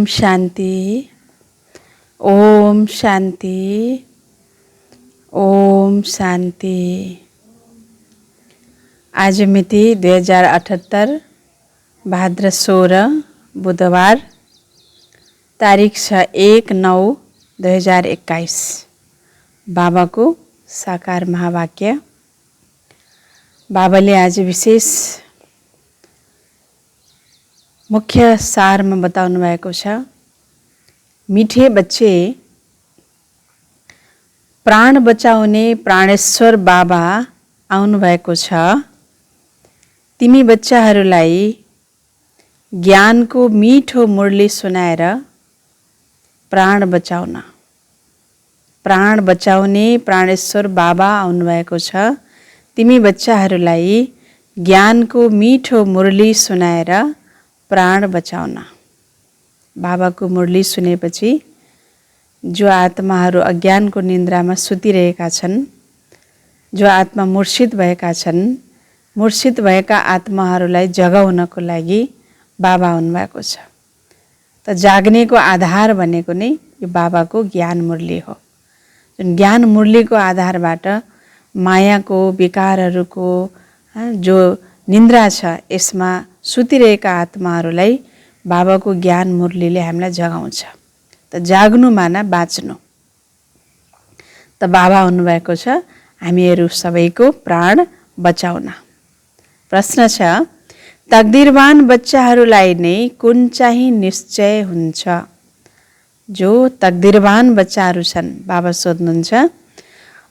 ओम शांति, ओम शांति, ओम शांति। आज मिति 2078 भाद्र 16 बुधबार, तारिख छ 1/9/2021। बाबाको साकार महावाक्य। बाबाले आज विशेष मुख्य सारमा बताउनु भएको छ। मिठे बच्चे, प्राण बचाउने प्राणेश्वर बाबा आउनु भएको छ। तिमी बच्चाहरूलाई ज्ञानको मिठो मुरली सुनाएर प्राण बचाउन, प्राण बचाउने प्राणेश्वर बाबा आउनु भएको छ। तिमी बच्चाहरूलाई ज्ञानको मिठो मुरली सुनाएर प्राण बचाउन। बाबाको मुरली सुनेपछि जो आत्माहरू अज्ञानको निन्द्रामा सुतिरहेका छन्, जो आत्मा मूर्छित भएका छन्, मूर्छित भएका आत्माहरूलाई जगाउनको लागि बाबा आउनुभएको छ। त जाग्नेको आधार भनेको नै यो बाबाको ज्ञान मुरली हो। जुन ज्ञान मुरलीको आधारबाट मायाको विकारहरूको जो निन्द्रा छ, यसमा सुतिरहेका आत्माहरूलाई बाबाको ज्ञान मुरलीले हामीलाई जगाउँछ। त जाग्नु माना बाँच्नु। त बाबा आउनुभएको छ हामीहरू सबैको प्राण बचाउन। प्रश्न छ, तकदिरवान बच्चाहरूलाई नै कुन चाहिँ निश्चय हुन्छ? जो तकदिरवान बच्चाहरू छन्, बाबा सोध्नुहुन्छ,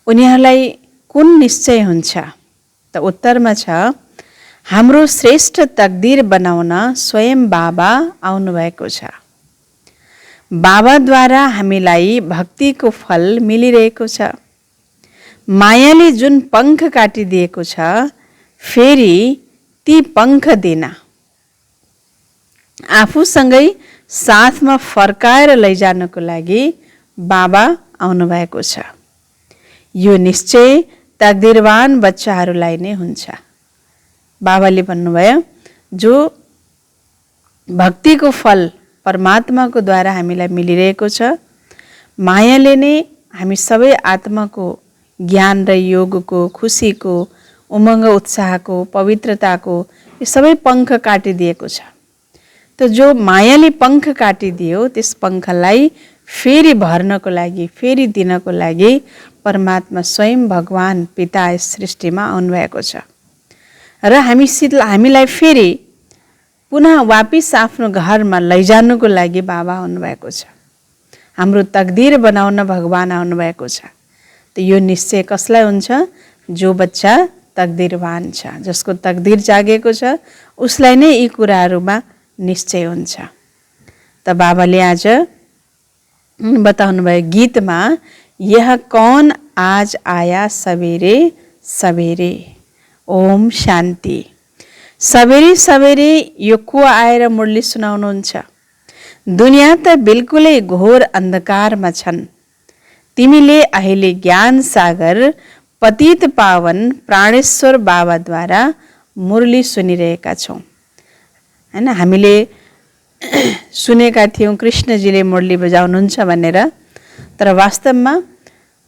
उनीहरूलाई कुन निश्चय हुन्छ? त उत्तरमा छ, हाम्रो श्रेष्ठ तकदिर बनाउन स्वयं बाबा आउनुभएको छ। बाबाद्वारा हामीलाई भक्तिको फल मिलिरहेको छ। मायाले जुन पंख काटिदिएको छ, फेरि ती पंख दिन आफूसँगै साथमा फर्काएर लैजानको लागि बाबा आउनुभएको छ। यो निश्चय तकदिरवान बच्चाहरूलाई नै हुन्छ। बाबाले भन्नुभयो, जो भक्तिको फल परमात्माको द्वारा हामीलाई मिलिरहेको छ, मायाले नै हामी सबै आत्माको ज्ञान र योगको, खुसीको, उमङ्ग उत्साहको, पवित्रताको यो सबै पंख काटिदिएको छ। त जो मायाले पंख काटिदियो, त्यस पंखलाई फेरि भर्नको लागि, फेरि दिनको लागि परमात्मा स्वयं भगवान पिता यस सृष्टिमा आउनुभएको छ। र हामीलाई फेरि पुनः वापिस आफ्नो घरमा लैजानुको लागि बाबा आउनुभएको छ। हाम्रो तकदिर बनाउन भगवान आउनुभएको छ। त यो निश्चय कसलाई हुन्छ? जो बच्चा तकदिरवान छ, जसको तकदिर जागेको छ, उसलाई नै यी कुराहरूमा निश्चय हुन्छ। त बाबाले आज बताउनु भयो गीतमा, यह कौन आज आया सवेरे सवेरे। ओम शान्ति। सवेरे सवेरे यो को आएर मुरली सुनाउनुहुन्छ? दुनिया त बिल्कुलै घोर अन्धकारमा छन्। तिमीले अहिले ज्ञान सागर पतित पावन प्राणेश्वर बाबाद्वारा मुरली सुनिरहेका छौ। हैन, हामीले सुनेका थियौँ कृष्णजीले मुरली बजाउनुहुन्छ भनेर। तर वास्तवमा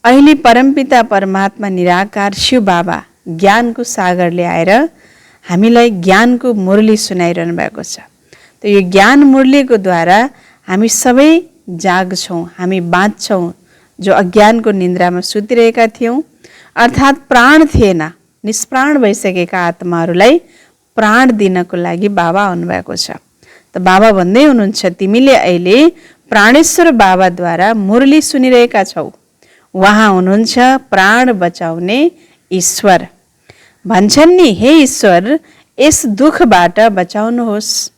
अहिले परमपिता परमात्मा निराकार शिव बाबा ज्ञानको सागरले आएर हामीलाई ज्ञानको मुरली सुनाइरहनु भएको छ। त यो ज्ञान मुरलीको द्वारा हामी सबै जाग्छौँ, हामी बाँच्छौँ। जो अज्ञानको निन्द्रामा सुतिरहेका थियौँ, अर्थात् प्राण थिएन, निष्प्राण भइसकेका आत्माहरूलाई प्राण दिनको लागि बाबा आउनुभएको छ। त बाबा भन्दै हुनुहुन्छ, तिमीले अहिले प्राणेश्वर बाबाद्वारा मुरली सुनिरहेका छौ। उहाँ हुनुहुन्छ प्राण बचाउने ईश्वर। भन्छन् नि, हे ईश्वर, यस दुखबाट बचाउनुहोस्।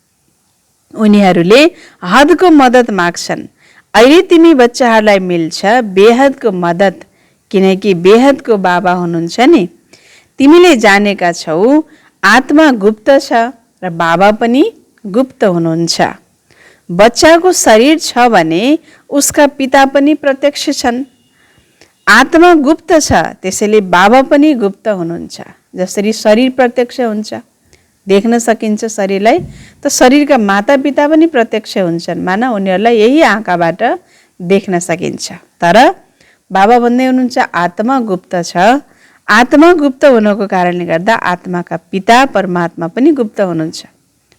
उनीहरूले हदको मद्दत माग्छन्। अहिले तिमी बच्चाहरूलाई मिल्छ बेहदको मद्दत, किनकि बेहदको बाबा हुनुहुन्छ नि। तिमीले जानेका छौ आत्मा गुप्त छ र बाबा पनि गुप्त हुनुहुन्छ। बच्चाको शरीर छ भने उसका पिता पनि प्रत्यक्ष छन्। आत्मा गुप्त छ, त्यसैले बाबा पनि गुप्त हुनुहुन्छ। जसरी शरीर प्रत्यक्ष हुन्छ, देख्न सकिन्छ शरीरलाई, त शरीरका मातापिता पनि प्रत्यक्ष हुन्छन्, माना उनीहरूलाई यही आँखाबाट देख्न सकिन्छ। तर बाबा भन्दै हुनुहुन्छ आत्मा गुप्त छ। आत्मा गुप्त हुनको कारणले गर्दा आत्माका पिता परमात्मा पनि गुप्त हुनुहुन्छ।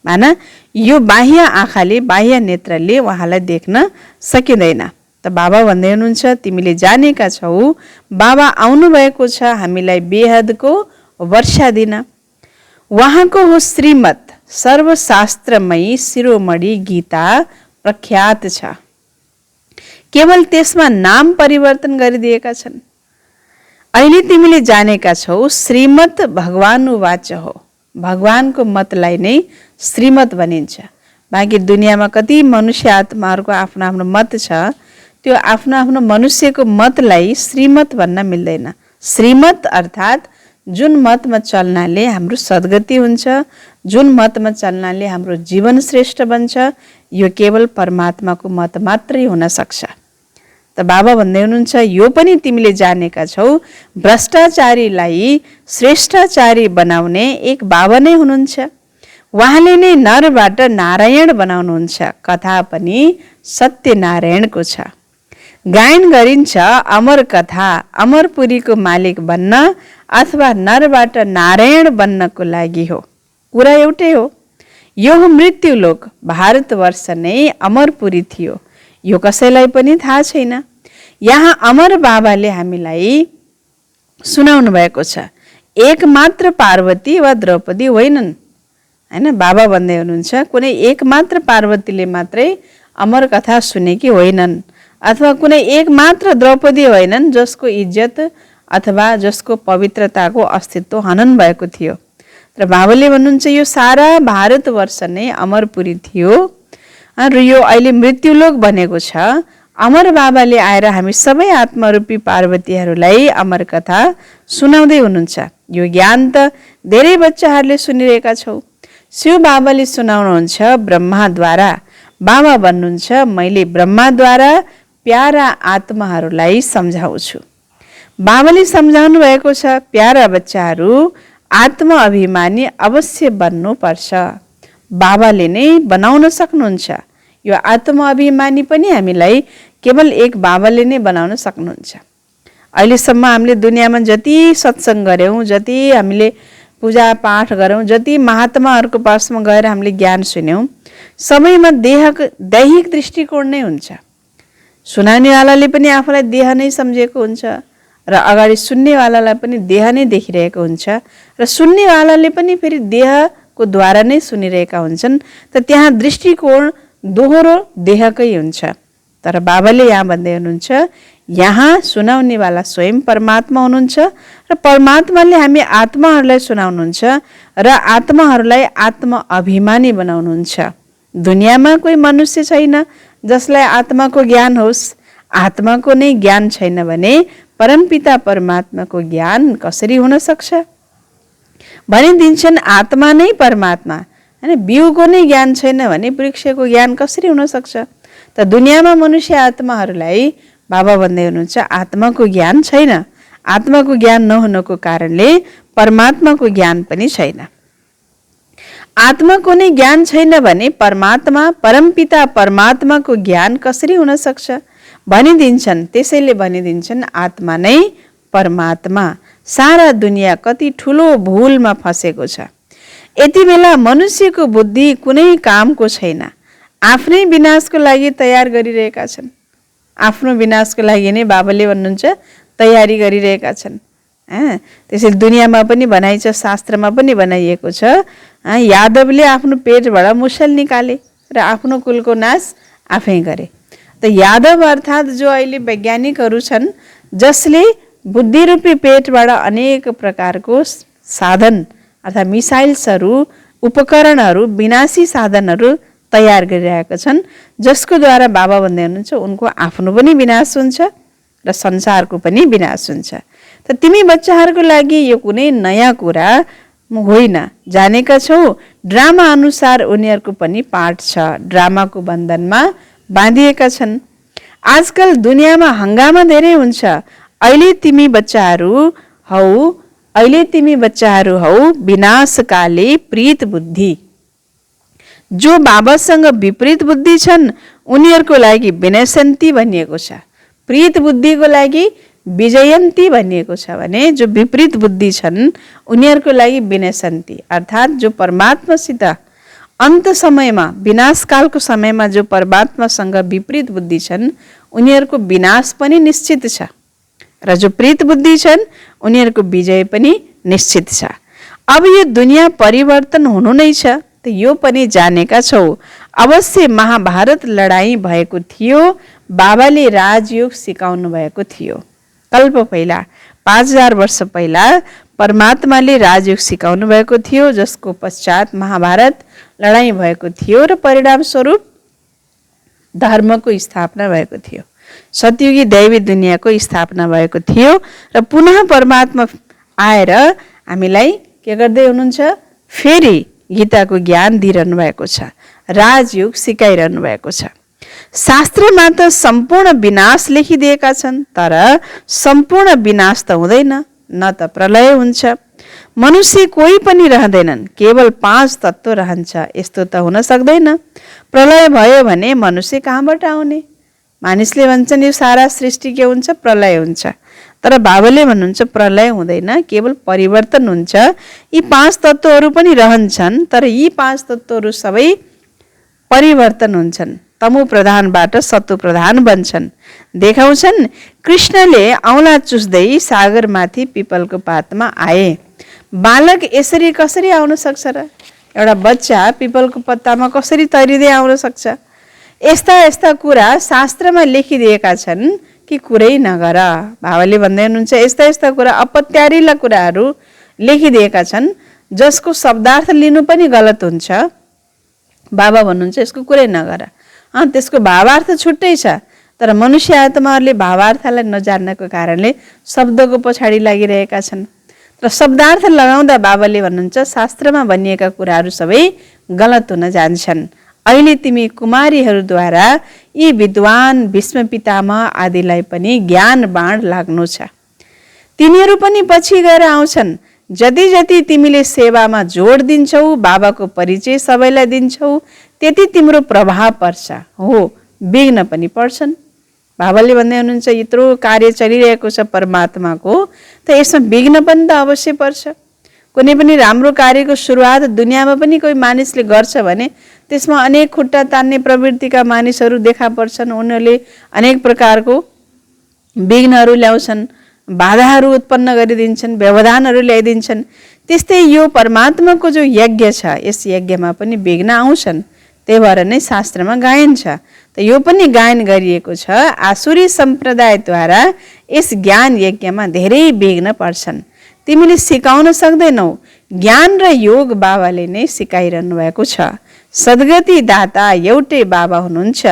माना यो बाह्य आँखाले, बाह्य नेत्रले उहाँलाई देख्न सकिँदैन। त बाबा भन्दै हुनुहुन्छ तिमीले जानेका छौ बाबा आउनुभएको छ हामीलाई बेहदको वर्षा दिन। उहाँको हो श्रीमत सर्वशास्त्रमयी शिरोमणि गीता प्रख्यात छ। केवल त्यसमा नाम परिवर्तन गरिदिएका छन्। अहिले तिमीले जानेका छौ श्रीमत भगवान वाच हो। भगवानको मतलाई नै श्रीमत भनिन्छ। बाँकी दुनियाँमा कति मनुष्य आत्माहरूको आफ्नो आफ्नो मत छ, त्यो आफ्नो आफ्नो मनुष्यको मतलाई श्रीमत भन्न मिल्दैन। श्रीमत अर्थात् जुन मतमा चल्नाले हाम्रो सद्गति हुन्छ, जुन मतमा चल्नाले हाम्रो जीवन श्रेष्ठ बन्छ, यो केवल परमात्माको मत मात्रै हुन सक्छ। त बाबा भन्दै हुनुहुन्छ यो पनि तिमीले जानेका छौ भ्रष्टाचारीलाई श्रेष्ठाचारी बनाउने एक बाबा नै हुनुहुन्छ। उहाँले नै नरबाट नारायण बनाउनुहुन्छ। कथा पनि सत्यनारायणको छ। गायन गरिन्छ अमर कथा अमरपुरीको मालिक बन्न अथवा नरबाट नारायण बन्नको लागि हो। कुरा एउटै हो। यो हो मृत्युलोक। भारतवर्ष नै अमरपुरी थियो। यो कसैलाई पनि थाहा छैन। यहाँ अमर बाबाले हामीलाई सुनाउनु भएको छ। एक मात्र पार्वती वा द्रौपदी होइनन्, हैन? बाबा भन्दै हुनुहुन्छ कुनै एक मात्र पार्वतीले मात्रै अमर कथा सुनेकी होइनन्, अथवा कुनै एक मात्र द्रौपदी होइनन् जसको इज्जत अथवा जसको पवित्रताको अस्तित्व हनन भएको थियो। तर बाबाले भन्नुहुन्छ यो सारा भारतवर्ष नै अमरपुरी थियो र यो अहिले मृत्युलोक बनेको छ। अमर बाबाले आएर हामी सबै आत्मरूपी पार्वतीहरूलाई अमर कथा सुनाउँदै हुनुहुन्छ। यो ज्ञान त धेरै बच्चाहरूले सुनिरहेका छौ। शिव बाबाले सुनाउनुहुन्छ ब्रह्माद्वारा। बाबा भन्नुहुन्छ मैले ब्रह्माद्वारा प्यारा आत्माहरूलाई सम्झाउँछु। बाबाले सम्झाउनु भएको छ प्यारा बच्चाहरू आत्मा अभिमानी अवश्य बन्नुपर्छ। बाबाले नै बनाउन सक्नुहुन्छ। यो आत्मा अभिमानी पनि हामीलाई केवल एक बाबाले नै बनाउन सक्नुहुन्छ। अहिलेसम्म हामीले दुनियाँमा जति सत्सङ्ग गऱ्यौँ, जति हामीले पूजा पाठ गऱ्यौँ, जति महात्माहरूको पासमा गएर हामीले ज्ञान सुन्यौँ, सबैमा दैहिक दृष्टिकोण नै हुन्छ। सुनाउनेवालाले पनि आफूलाई देह नै सम्झेको हुन्छ र अगाडि सुन्नेवालालाई पनि देह नै देखिरहेको हुन्छ र सुन्नेवालाले पनि फेरि देहको द्वारा नै सुनिरहेका हुन्छन्। त त्यहाँ दृष्टिकोण दोहोरो देहकै हुन्छ। तर बाबाले यहाँ भन्दै हुनुहुन्छ यहाँ सुनाउनेवाला स्वयं परमात्मा हुनुहुन्छ र परमात्माले हामी आत्माहरूलाई सुनाउनुहुन्छ र आत्माहरूलाई आत्मा अभिमानी बनाउनुहुन्छ। दुनियाँमा कोही मनुष्य छैन जसलाई आत्माको ज्ञान होस्। आत्माको नै ज्ञान छैन भने परमपिता परमात्माको ज्ञान कसरी हुन सक्छ? भनिदिन्छन् आत्मा नै परमात्मा, हैन? बिउको नै ज्ञान छैन भने वृक्षको ज्ञान कसरी हुन सक्छ? त दुनियाँमा मनुष्य आत्माहरूलाई बाबा भन्दै हुनुहुन्छ आत्माको ज्ञान छैन। आत्माको ज्ञान नहुनको कारणले परमात्माको ज्ञान पनि छैन। आत्माको नै ज्ञान छैन भने परमात्मा परमपिता परमात्माको ज्ञान कसरी हुन सक्छ? भनिदिन्छन्। त्यसैले भनिदिन्छन् आत्मा नै परमात्मा। सारा दुनियाँ कति ठुलो भुलमा फसेको छ। यति बेला मनुष्यको बुद्धि कुनै कामको छैन। आफ्नै विनाशको लागि तयार गरिरहेका छन्। आफ्नो विनाशको लागि नै बाबाले भन्नुहुन्छ तयारी गरिरहेका छन्। त्यसैले दुनियाँमा पनि भनाइ छ, शास्त्रमा पनि बनाइएको छ, यादवले आफ्नो पेटबाट मुसल निकाले र आफ्नो कुलको नाश आफै गरे। त यादव अर्थात् जो अहिले वैज्ञानिकहरू छन् जसले बुद्धिरूपी पेटबाट अनेक प्रकारको साधन अर्थात् मिसाइल्सहरू, उपकरणहरू, विनाशी साधनहरू तयार गरिरहेका छन्, जसको द्वारा बाबा भन्दै हुनुहुन्छ उनको आफ्नो पनि विनाश हुन्छ र संसारको पनि विनाश हुन्छ। त तिमी बच्चाहरूको लागि यो कुनै नयाँ कुरा होइन। जानेका छौ ड्रामा अनुसार उनीहरूको पनि पाठ छ। ड्रामाको बन्धनमा बाँधिएका छन्। आजकल दुनियाँमा हङ्गामा धेरै हुन्छ। अहिले तिमी बच्चाहरू हौ अहिले तिमी बच्चाहरू हौ विनाशकाले प्रीत बुद्धि। जो बाबासँग विपरीत बुद्धि छन् उनीहरूको लागि विनयसन्ती भनिएको छ, प्रीत बुद्धिको लागि विजयन्ती भनिएको छ भने जो विपरीत बुद्धि छन् उनीहरूको लागि विनयसन्ती, अर्थात् जो परमात्मासित अन्त समयमा विनाशकालको समयमा जो परमात्मासँग विपरीत बुद्धि छन् उनीहरूको विनाश पनि निश्चित छ र जो प्रीत बुद्धि छन् उनीहरूको विजय पनि निश्चित छ। अब यो दुनियाँ परिवर्तन हुनु नै छ, त यो पनि जानेका छौ। अवश्य महाभारत लडाईँ भएको थियो, बाबाले राजयोग सिकाउनु भएको थियो। कल्प पहिला 5000 वर्ष पहिला परमात्माले राजयोग सिकाउनु भएको थियो, जसको पश्चात महाभारत लडाईँ भएको थियो र परिणाम स्वरूप धर्मको स्थापना भएको थियो, सतयुगी दैवी दुनियाँको स्थापना भएको थियो र पुनः परमात्मा आएर हामीलाई के गर्दै हुनुहुन्छ, फेरि गीताको ज्ञान दिइरहनु भएको छ, राजयोग सिकाइरहनु भएको छ। शास्त्रमा त सम्पूर्ण विनाश लेखिदिएका छन्, तर सम्पूर्ण विनाश त हुँदैन, न त प्रलय हुन्छ। मनुष्य कोही पनि रहँदैनन्, केवल 5 तत्त्व रहन्छ, यस्तो त हुन सक्दैन। प्रलय भयो भने मनुष्य कहाँबाट आउने? मानिसले भन्छन् यो सारा सृष्टि के हुन्छ, प्रलय हुन्छ, तर बाबाले भन्नुहुन्छ प्रलय हुँदैन, केवल परिवर्तन हुन्छ। यी 5 तत्त्वहरू पनि रहन्छन्, तर यी 5 तत्त्वहरू सबै परिवर्तन हुन्छन्, तमु प्रधानबाट सत्व प्रधान बन्छन्। देखाउँछन् कृष्णले औँला चुस्दै सागरमाथि पिपलको पातमा आए। बालक यसरी कसरी आउन सक्छ र? एउटा बच्चा पिपलको पत्तामा कसरी तैरिँदै आउन सक्छ? यस्ता यस्ता कुरा शास्त्रमा लेखिदिएका छन् कि कुरै नगर। बाबाले भन्दै हुनुहुन्छ यस्ता यस्ता कुरा अपत्यारिला कुराहरू लेखिदिएका छन्, जसको शब्दार्थ लिनु पनि गलत हुन्छ। बाबा भन्नुहुन्छ यसको कुरै नगर। त्यसको भावार्थ छुट्टै छ, तर मनुष्य आत्माहरूले भावार्थलाई नजान्नको कारणले शब्दको पछाडि लागिरहेका छन्। र शब्दार्थ लगाउँदा बाबाले भन्नुहुन्छ शास्त्रमा भनिएका कुराहरू सबै गलत हुन जान्छन्। अहिले तिमी कुमारीहरूद्वारा यी विद्वान भीष्म पितामह आदिलाई पनि ज्ञान बाँड लाग्नु छ। तिनीहरू पनि पछि गएर आउँछन्। जति जति तिमीले सेवामा जोड दिन्छौ, बाबाको परिचय सबैलाई दिन्छौ, त्यति तिम्रो प्रभाव पर्छ। हो, विघ्न पनि पर्छन्। बाबाले भन्दै हुनुहुन्छ यत्रो कार्य चलिरहेको छ परमात्माको, त यसमा विघ्न पनि त अवश्य पर्छ। कुनै पनि राम्रो कार्यको सुरुवात दुनियाँमा पनि कोही मानिसले गर्छ भने त्यसमा अनेक खुट्टा तान्ने प्रवृत्तिका मानिसहरू देखा पर्छन्। उनीहरूले अनेक प्रकारको विघ्नहरू ल्याउँछन्, बाधाहरू उत्पन्न गरिदिन्छन्, व्यवधानहरू ल्याइदिन्छन्। त्यस्तै यो परमात्माको जो यज्ञ छ, यस यज्ञमा पनि विघ्न आउँछन्। त्यही भएर नै शास्त्रमा गायन छ, त यो पनि गायन गरिएको छ। आसुरी सम्प्रदायद्वारा यस ज्ञान यज्ञमा धेरै विघ्न पर्छन्। तिमीले सिकाउन सक्दैनौ, ज्ञान र योग बाबाले नै सिकाइरहनु भएको छ। सद्गति दाता एउटै बाबा हुनुहुन्छ,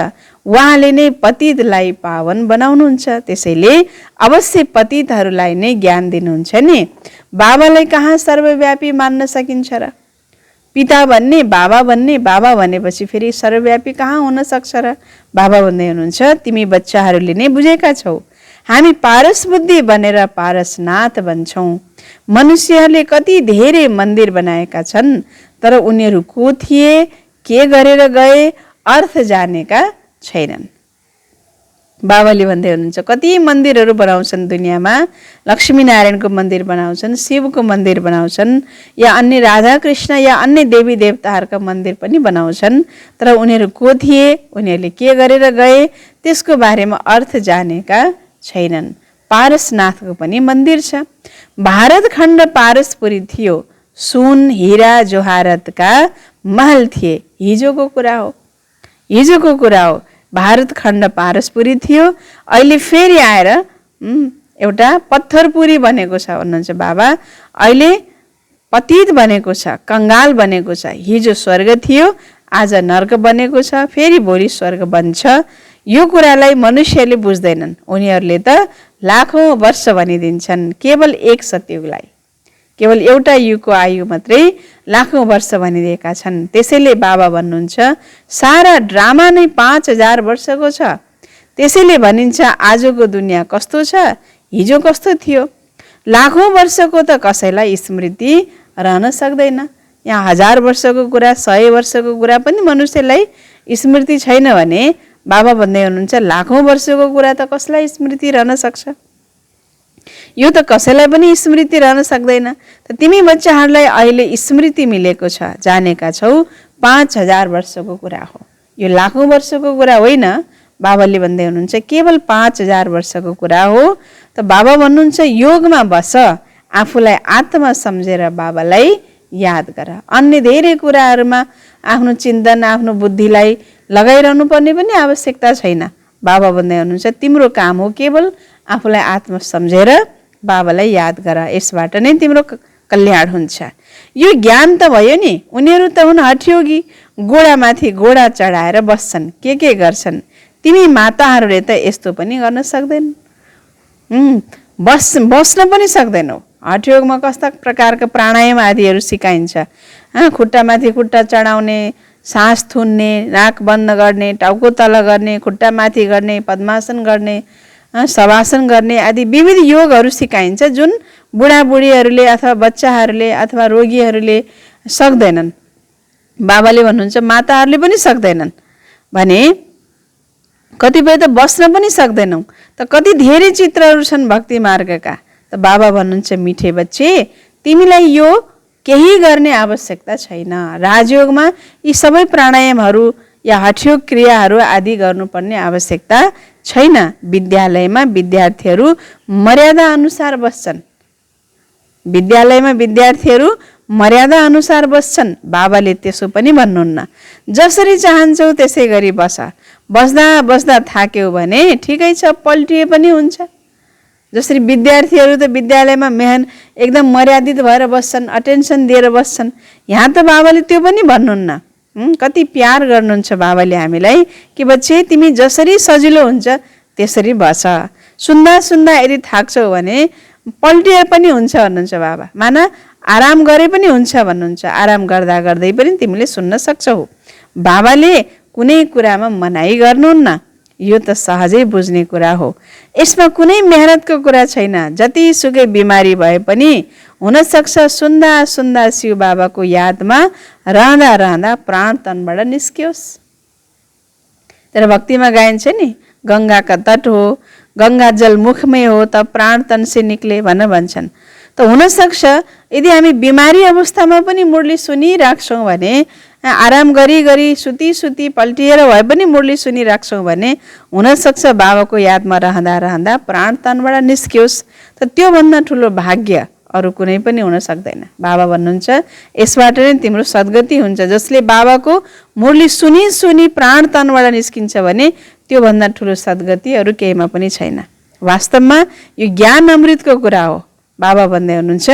उहाँले नै पतितलाई पावन बनाउनुहुन्छ। त्यसैले अवश्य पतितहरूलाई नै ज्ञान दिनुहुन्छ नि। बाबालाई कहाँ सर्वव्यापी मान्न सकिन्छ र? पिता भन्ने, बाबा भनेपछि फेरि सर्वव्यापी कहाँ हुन सक्छ र? बाबा भन्दै हुनुहुन्छ तिमी बच्चाहरूले नै बुझेका छौ, हामी पारस बुद्धि बनेर पारसनाथ बन्छौँ। मनुष्यहरूले कति धेरै मन्दिर बनाएका छन्, तर उनीहरू को थिए, के गरेर गए, अर्थ जानेका छैनन्। बाबाले भन्दै हुनुहुन्छ कति मन्दिरहरू बनाउँछन् दुनियाँमा, लक्ष्मीनारायणको मन्दिर बनाउँछन्, शिवको मन्दिर बनाउँछन्, या अन्य राधा कृष्ण या अन्य देवी देवताहरूका मन्दिर पनि बनाउँछन्, तर उनीहरू को थिए, उनीहरूले के गरेर गए, त्यसको बारेमा अर्थ जानेका छैनन्। पारसनाथको पनि मन्दिर छ। भारत खण्ड पारसपुरी थियो, सुन हिरा जोहारतका महल थिए। हिजोको कुरा हो, हिजोको कुरा हो। भारत खण्ड पारसपुरी थियो, अहिले फेरि आएर एउटा पत्थरपुरी बनेको छ भन्नुहुन्छ बाबा। अहिले पतित बनेको छ, कङ्गाल बनेको छ। हिजो स्वर्ग थियो, आज नर्क बनेको छ, फेरि भोलि स्वर्ग बन्छ। यो कुरालाई मनुष्यले बुझ्दैनन्। उनीहरूले त लाखौँ वर्ष भनिदिन्छन् केवल एक सतयुगलाई, केवल एउटा युगको आयु मात्रै लाखौँ वर्ष भनिदिएका छन्। त्यसैले बाबा भन्नुहुन्छ सारा ड्रामा नै 5000 वर्षको छ। त्यसैले भनिन्छ आजको दुनियाँ कस्तो छ, हिजो कस्तो थियो। लाखौं वर्षको त कसैलाई स्मृति रहन सक्दैन। यहाँ 1000 वर्षको कुरा 100 वर्षको कुरा पनि मनुष्यलाई स्मृति छैन भने बाबा भन्दै हुनुहुन्छ लाखौं वर्षको कुरा त कसलाई स्मृति रहन सक्छ? यो त कसैलाई पनि स्मृति रहन सक्दैन। त तिमी बच्चाहरूलाई अहिले स्मृति मिलेको छ, जानेका छौ 5000 वर्षको कुरा हो, यो लाखौं वर्षको कुरा होइन। बाबाले भन्दै हुनुहुन्छ केवल 5000 वर्षको कुरा हो। त बाबा भन्नुहुन्छ योगमा बस, आफूलाई आत्मा सम्झेर बाबालाई याद गर। अन्य धेरै कुराहरूमा आफ्नो चिन्तन आफ्नो बुद्धिलाई लगाइरहनु पर्ने पनि आवश्यकता छैन। बाबा भन्दै हुनुहुन्छ तिम्रो काम हो केवल आफूलाई आत्मा सम्झेर बाबालाई याद गर, यसबाट नै तिम्रो कल्याण हुन्छ। यो ज्ञान त भयो नि। उनीहरू त हुन् हठयोगी, घोडामाथि घोडा चढाएर बस्छन्, के गर्छन्। तिमी माताहरूले त यस्तो पनि गर्न सक्दैन, बस्न पनि सक्दैनौ। हठयोगमा कस्ता प्रकारका प्राणायाम आदिहरू सिकाइन्छ। खुट्टामाथि खुट्टा चढाउने, सास थुन्ने, नाक बन्द गर्ने, टाउको तल गर्ने, खुट्टा माथि गर्ने, पद्मासन गर्ने, शवासन गर्ने आदि विविध योगहरू सिकाइन्छ, जुन बुढाबुढीहरूले अथवा बच्चाहरूले अथवा रोगीहरूले सक्दैनन्। बाबाले भन्नुहुन्छ माताहरूले पनि सक्दैनन् भने कतिपय त बस्न पनि सक्दैनौ। त कति धेरै चित्रहरू छन् भक्ति मार्गका। त बाबा भन्नुहुन्छ मिठे बच्चे, तिमीलाई यो केही गर्ने आवश्यकता छैन। राजयोगमा यी सबै प्राणायामहरू या हठयोग क्रियाहरू आदि गर्नुपर्ने आवश्यकता छैन। विद्यालयमा विद्यार्थीहरू मर्यादा अनुसार बस्छन्, विद्यालयमा विद्यार्थीहरू मर्यादा अनुसार बस्छन्। बाबाले त्यसो पनि भन्नुहुन्न, जसरी चाहन्छौ त्यसै गरी बस, बस्दा बस्दा थाक्यौ भने ठिकै छ, पल्टिए पनि हुन्छ। जसरी विद्यार्थीहरू त विद्यालयमा एकदम मर्यादित भएर बस्छन्, अटेन्सन दिएर बस्छन्। यहाँ त बाबाले त्यो पनि भन्नुहुन्न। कति प्यार गर्नुहुन्छ बाबाले हामीलाई कि बच्चे तिमी जसरी सजिलो हुन्छ त्यसरी बस, सुन्दा सुन्दा यदि थाक्छौ भने पल्टिए पनि हुन्छ भन्नुहुन्छ बाबा। माना आराम गरे पनि हुन्छ भन्नुहुन्छ, आराम गर्दा गर्दै पनि तिमीले सुन्न सक्छौ। बाबाले कुनै कुरामा मनाइ गर्नुहुन्न, यो त सहजै बुझ्ने कुरा हो। यसमा कुनै मेहनतको कुरा छैन। जतिसुकै बिमारी भए पनि हुनसक्छ सुन्दा सुन्दा शिव बाबाको यादमा रहँदा रहँदा प्राण तनबाट निस्कियोस्। तर भक्तिमा गाइन्छ नि, गङ्गा का तट हो, गङ्गा जल मुखमै हो त प्राण तन से निक्ले भनेर भन्छन्। त हुनसक्छ यदि हामी बिमारी अवस्थामा पनि मुरली सुनिराख्छौँ भने, आराम गरी गरी सुती सुती पल्टिएर भए पनि मुरली सुनिराख्छौँ भने हुनसक्छ बाबाको यादमा रहँदा रहँदा प्राण तनबाट निस्कियोस्। त त्योभन्दा ठुलो भाग्य अरू कुनै पनि हुन सक्दैन। बाबा भन्नुहुन्छ यसबाट नै तिम्रो सद्गति हुन्छ। जसले बाबाको मुरली सुनी सुनी प्राण तनबाट निस्किन्छ भने त्योभन्दा ठुलो सद्गति अरू केहीमा पनि छैन। वास्तवमा यो ज्ञान अमृतको कुरा हो। बाबा भन्दै हुनुहुन्छ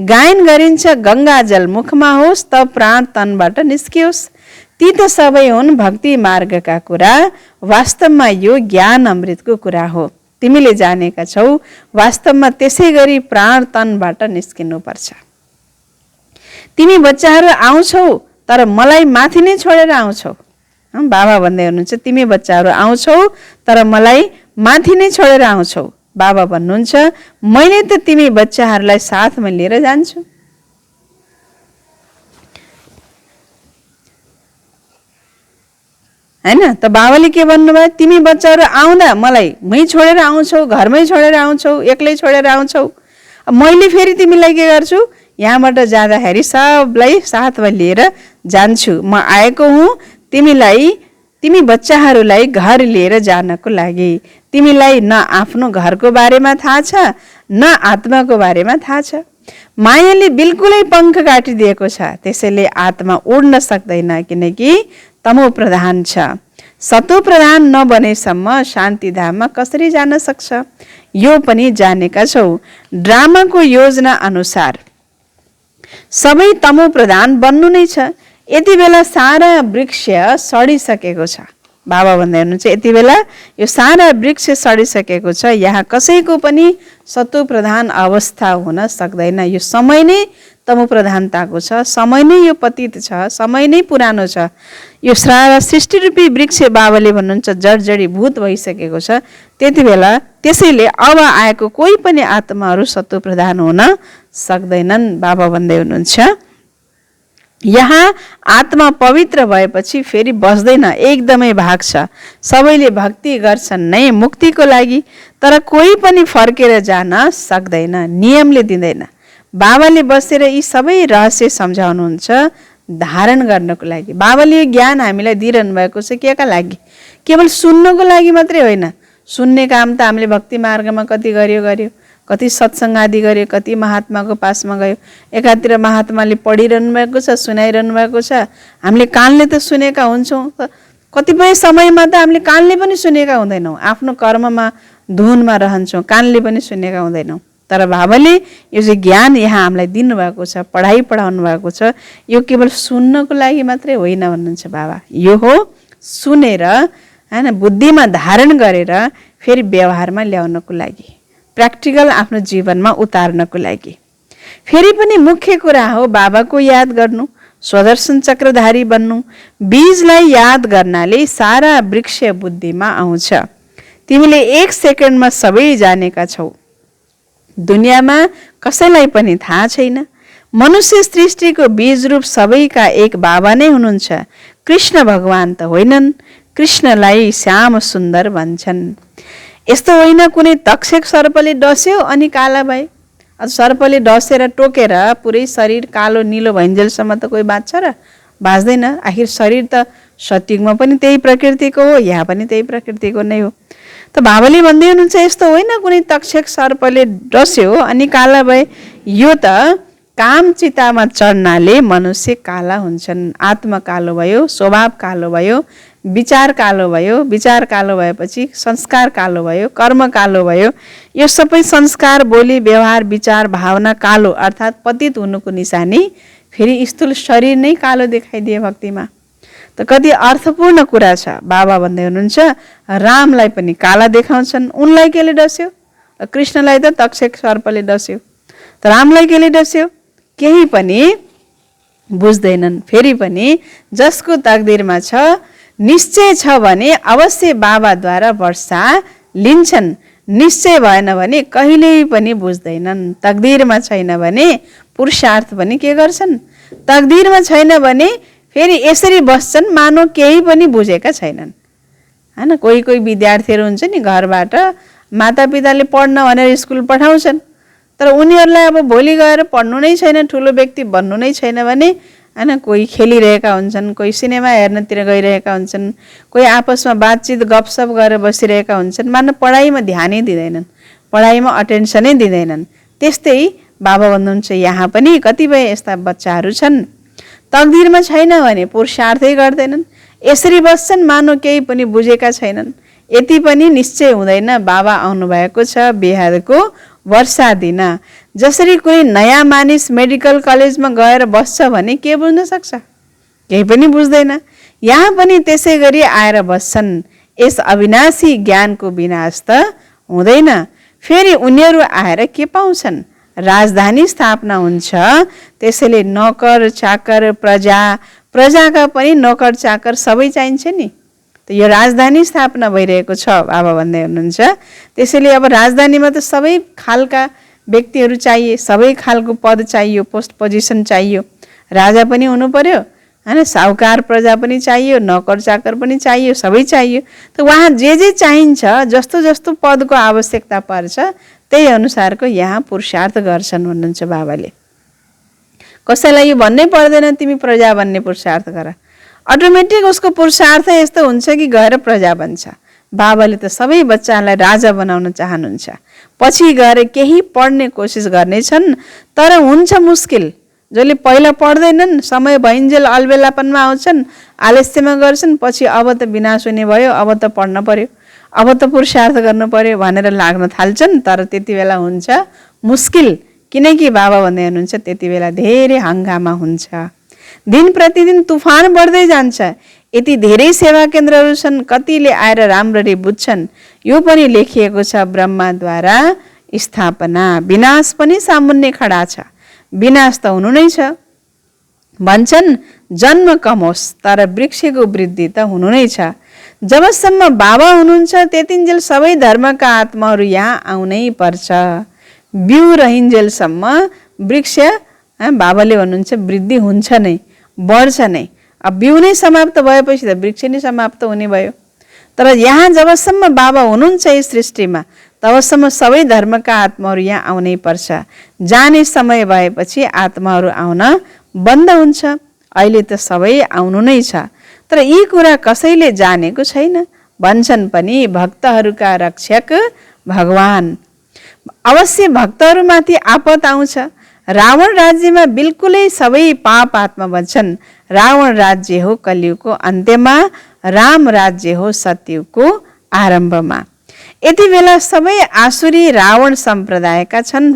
गायन गरिन्छ गङ्गा जल मुखमा होस् त प्राण तनबाट निस्कियोस्। ती त सबै हुन् भक्ति मार्गका कुरा, वास्तवमा यो ज्ञान अमृतको कुरा हो। तिमीले जानेका छौ वास्तवमा त्यसै गरी प्राण तनबाट निस्किनुपर्छ। तिमी बच्चाहरू आउँछौ तर मलाई माथि नै छोडेर आउँछौ। बाबा भन्दै हुनुहुन्छ तिमी बच्चाहरू आउँछौ तर मलाई माथि नै छोडेर आउँछौ। बाबा भन्नुहुन्छ मैले त तिमी बच्चाहरूलाई साथमा लिएर जान्छु। हैन त बाबाले के भन्नुभयो, तिमी बच्चाहरू आउँदा मलाई मै छोडेर आउँछौ, घरमै छोडेर आउँछौ, एक्लै छोडेर आउँछौ। मैले फेरि तिमीलाई के गर्छु, यहाँबाट जाँदाखेरि सबलाई साथमा लिएर जान्छु। म आएको हुँ तिमी बच्चाहरूलाई घर लिएर जानको लागि। तिमीलाई न आफ्नो घरको बारेमा थाहा छ न आत्माको बारेमा थाहा छ। मायाले बिल्कुलै पङ्ख काटिदिएको छ, त्यसैले आत्मा उड्न सक्दैन किनकि तमो प्रधान छ। सतो प्रधान नबनेसम्म शान्तिधाममा कसरी जान सक्छ, यो पनि जानेका छौ। ड्रामाको योजना अनुसार सबै तमो प्रधान बन्नु नै छ। यति बेला सारा वृक्ष सडिसकेको छ। बाबा भन्दै हुनुहुन्छ यति बेला यो सारा वृक्ष सडिसकेको छ, यहाँ कसैको पनि सतो प्रधान अवस्था हुन सक्दैन। यो समय नै तमो प्रधानताको छ, समय नै यो पतित छ, समय नै पुरानो छ। यो सारा सृष्टि रूपी वृक्ष बाबाले भन्नुहुन्छ जडजडी भूत भइसकेको छ। त्यति बेला त्यसैले अब आएको कोही पनि आत्माहरू सत्व प्रधान हुन सक्दैनन् बाबा भन्दै हुनुहुन्छ। यहाँ आत्मा पवित्र भएपछि फेरि बस्दैन, एकदमै भाग्छ। सबैले भक्ति गर्छन् नै मुक्तिको लागि, तर कोही पनि फर्केर जान सक्दैन, नियमले दिँदैन। बाबाले बसेर यी सबै रहस्य सम्झाउनुहुन्छ धारण गर्नको लागि। बाबाले यो ज्ञान हामीलाई दिइरहनु भएको छ केका लागि? केवल सुन्नको लागि मात्रै होइन। सुन्ने काम त हामीले भक्ति मार्गमा कति गर्यो, कति सत्सङ्ग आदि गर्यो, कति महात्माको पासमा गयो। एकातिर महात्माले पढिरहनु भएको छ, सुनाइरहनु भएको छ, हामीले कानले त सुनेका हुन्छौँ, कतिपय समयमा त हामीले कानले पनि सुनेका हुँदैनौँ। आफ्नो कर्ममा धुनमा रहन्छौँ, कानले पनि सुनेका हुँदैनौँ। तर बाबाले यो चाहिँ ज्ञान यहाँ हामीलाई दिनुभएको छ, पढाउनु भएको छ, यो केवल सुन्नको लागि मात्रै होइन भन्नुहुन्छ बाबा। यो हो सुनेर हैन बुद्धिमा धारण गरेर फेरि व्यवहारमा ल्याउनको लागि, प्र्याक्टिकल आफ्नो जीवनमा उतार्नको लागि। फेरि पनि मुख्य कुरा हो बाबाको याद गर्नु, स्वदर्शन चक्रधारी बन्नु। बीजलाई याद गर्नाले सारा वृक्ष बुद्धिमा आउँछ। तिमीले 1 सेकेन्डमा सबै जानेका छौ, दुनियाँमा कसैलाई पनि थाहा छैन। मनुष्य सृष्टिको बीज रूप सबैका एक बाबा नै हुनुहुन्छ। कृष्ण भगवान त होइनन्, कृष्णलाई श्याम सुन्दर भन्छन्। यस्तो होइन कुनै तक्षक सर्पले डस्यो अनि काला भए, सर्पले डसेर टोकेर पुरै शरीर कालो निलो भइन्जेलसम्म त कोही बाँच्छ र? बाँच्दैन। आखिर शरीर त सत्युगमा पनि त्यही प्रकृतिको हो, यहाँ पनि त्यही प्रकृतिको नै हो। त बाबाले भन्दै हुनुहुन्छ यस्तो होइन कुनै तक्षक सर्पले डस्यो अनि काला भए। यो त काम चितामा चढ्नाले मनुष्य काला हुन्छन्। आत्मा कालो भयो, स्वभाव कालो भयो, विचार कालो भयो, विचार कालो भएपछि संस्कार कालो भयो, कर्म कालो भयो। यो सबै संस्कार, बोली, व्यवहार, विचार, भावना कालो अर्थात् पतित हुनुको निशानी फेरि स्थूल शरीर नै कालो देखाइदिए भक्तिमा। त कति अर्थपूर्ण कुरा छ। बाबा भन्दै हुनुहुन्छ रामलाई पनि काला देखाउँछन्, उनलाई केले डस्यो? कृष्णलाई त तक्षक सर्पले डस्यो, त रामलाई केले डस्यो? केही पनि बुझ्दैनन्। फेरि पनि जसको तकदिरमा छ, निश्चय छ भने अवश्य बाबाद्वारा वर्षा लिन्छन्। निश्चय भएन भने कहिल्यै पनि बुझ्दैनन्। तकदिरमा छैन भने पुरुषार्थ पनि के गर्छन्? तकदिरमा छैन भने फेरि यसरी बस्छन् मानव केही पनि बुझेका छैनन्। हैन, कोही कोही विद्यार्थीहरू हुन्छ नि, घरबाट मातापिताले पढ्न भनेर स्कुल पठाउँछन्, तर उनीहरूलाई अब भोलि गएर पढ्नु नै छैन, ठुलो व्यक्ति बन्नु नै छैन भने हैन, कोही खेलिरहेका हुन्छन्, कोही सिनेमा हेर्नतिर गइरहेका हुन्छन्, कोही आपसमा बातचित गफसफ गरेर बसिरहेका हुन्छन्, मानव पढाइमा ध्यानै दिँदैनन्, पढाइमा अटेन्सनै दिँदैनन्। त्यस्तै बाबा भन्नुहुन्छ यहाँ पनि कतिपय यस्ता बच्चाहरू छन्, तकदिरमा छैन भने पुरुषार्थै गर्दैनन्, यसरी बस्छन् मानव केही पनि बुझेका छैनन्। यति पनि निश्चय हुँदैन बाबा आउनुभएको छ बिहारको वर्षा दिन। जसरी कुनै नयाँ मानिस मेडिकल कलेजमा गएर बस्छ भने के बुझ्न सक्छ? केही पनि बुझ्दैन। यहाँ पनि त्यसै गरी आएर बस्छन्। यस अविनाशी ज्ञानको विनाश त हुँदैन। फेरि उनीहरू आएर के पाउँछन्? राजधानी स्थापना हुन्छ। त्यसैले नोकर चाकर प्रजाका पनि नोकर चाकर सबै चाहिन्छ नि। त यो राजधानी स्थापना भइरहेको छ बाबा भन्दै हुनुहुन्छ। त्यसैले अब राजधानीमा त सबै खालका व्यक्तिहरू चाहिए, सबै खालको पद चाहियो, पोस्ट पोजिसन चाहियो। राजा पनि हुनु पर्यो हैन, साहुकार प्रजा पनि चाहियो, नोकर चाकर पनि चाहियो, सबै चाहियो। त वहाँ जे चाहिन्छ, जस्तो जस्तो पदको आवश्यकता पर्छ त्यही अनुसारको यहाँ पुरुषार्थ गर्छन् भन्नुहुन्छ बाबाले। कसैलाई यो भन्नै पर्दैन तिमी प्रजा बन्ने पुरुषार्थ गर, अटोमेटिक उसको पुरुषार्थ यस्तो हुन्छ कि गएर प्रजा बन्छ। बाबाले त सबै बच्चालाई राजा बनाउन चाहनुहुन्छ। पछि गएर केही पढ्ने कोसिस गर्नेछन्, तर हुन्छ मुस्किल। जसले पहिला पढ्दैनन्, समय भइन्जेल अलबेलापनमा आउँछन्, आलस्यमा गर्छन्, पछि अब त विनाश हुने भयो, अब त पढ्न पर्यो, अब त पुरुषार्थ गर्नु पर्यो भनेर लाग्न थाल्छन्। तर त्यति बेला हुन्छ मुस्किल, किनकि बाबा भन्दै हुनुहुन्छ त्यति बेला धेरै हङ्गामा हुन्छ। दिन प्रतिदिन तुफान बढ्दै जान्छ। यति धेरै सेवा केन्द्रहरू छन्, कतिले आएर राम्ररी बुझ्छन्। यो पनि लेखिएको छ ब्रह्माद्वारा स्थापना। विनाश पनि सामुन्ने खडा छ, विनाश त हुनु नै छ। भन्छन् जन्म कम होस् तर वृक्षको वृद्धि त हुनु नै छ। जबसम्म बाबा हुनुहुन्छ त्यतिन्जेल सबै धर्मका आत्माहरू यहाँ आउनै पर्छ। बिउ रहिन्जेलसम्म वृक्ष बाबाले भन्नुहुन्छ वृद्धि हुन्छ नै, बढ्छ नै। अब बिउ नै समाप्त भएपछि त वृक्ष नै समाप्त हुने भयो। तर यहाँ जबसम्म बाबा हुनुहुन्छ यस सृष्टिमा तबसम्म सबै धर्मका आत्माहरू यहाँ आउनै पर्छ। जाने समय भएपछि आत्माहरू आउन बन्द हुन्छ। अहिले त सबै आउनु नै छ, तर यी कुरा कसैले जानेको छैन। भन्छन् पनि भक्तहरूका रक्षक भगवान। अवश्य भक्तहरूमाथि आपत आउँछ। रावण राज्यमा बिल्कुलै सबै पाप आत्मा बन्छन्। रावण राज्य हो कलियुगको अन्त्यमा, राम राज्य हो सत्ययुगको आरम्भमा। यति बेला सबै आसुरी रावण सम्प्रदायका छन्।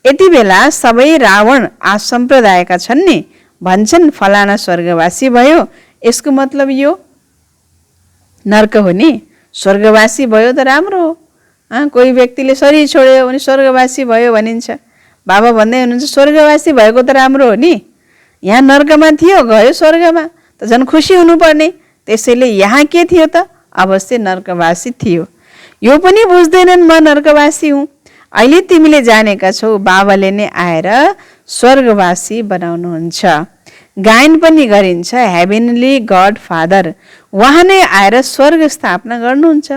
यति बेला सबै रावण सम्प्रदायका छन् नि। भन्छन् फलाना स्वर्गवासी भयो, यसको मतलब यो नर्क हो नि। स्वर्गवासी भयो त राम्रो हो। कोही व्यक्तिले शरीर छोड्यो भने स्वर्गवासी भयो भनिन्छ। बाबा भन्दै हुनुहुन्छ स्वर्गवासी भएको त राम्रो हो नि। यहाँ नर्कमा थियो, गयो स्वर्गमा, त झन् खुसी हुनुपर्ने। त्यसैले यहाँ के थियो त? अवश्य नर्कवासी थियो। यो पनि बुझ्दैनन् म नर्कवासी हुँ। अहिले तिमीले जानेका छौ बाबाले नै आएर स्वर्गवासी बनाउनुहुन्छ। गायन पनि गरिन्छ हेभेनली गड फादर, उहाँ नै आएर स्वर्ग स्थापना गर्नुहुन्छ।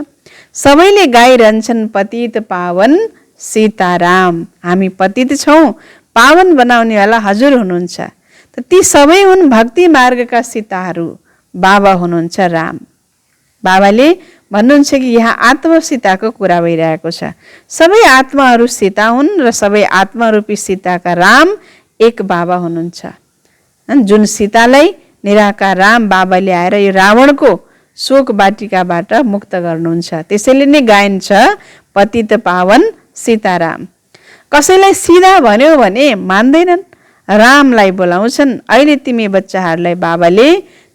सबैले गाइरहन्छन् पतित पावन सीताराम। हामी पतित छौँ, पावन बनाउनेवाला हजुर हुनुहुन्छ। त ती सबै हुन् भक्ति मार्गका सीताहरू। बाबा हुनुहुन्छ राम। बाबाले भन्नुहुन्छ कि यहाँ आत्मसीताको कुरा भइरहेको छ। सबै आत्माहरू सीता हुन् र सबै आत्मारूपी सीताका राम एक बाबा हुनुहुन्छ। जुन सीतालाई निराकार राम बाबाले आएर यो रावणको शोक बाटिकाबाट मुक्त गर्नुहुन्छ। त्यसैले नै गायन छ पतित पावन सीताराम। कसैलाई सिधा भन्यो भने मान्दैनन्, रामलाई बोलाउँछन्। अहिले तिमी बच्चाहरूलाई बाबाले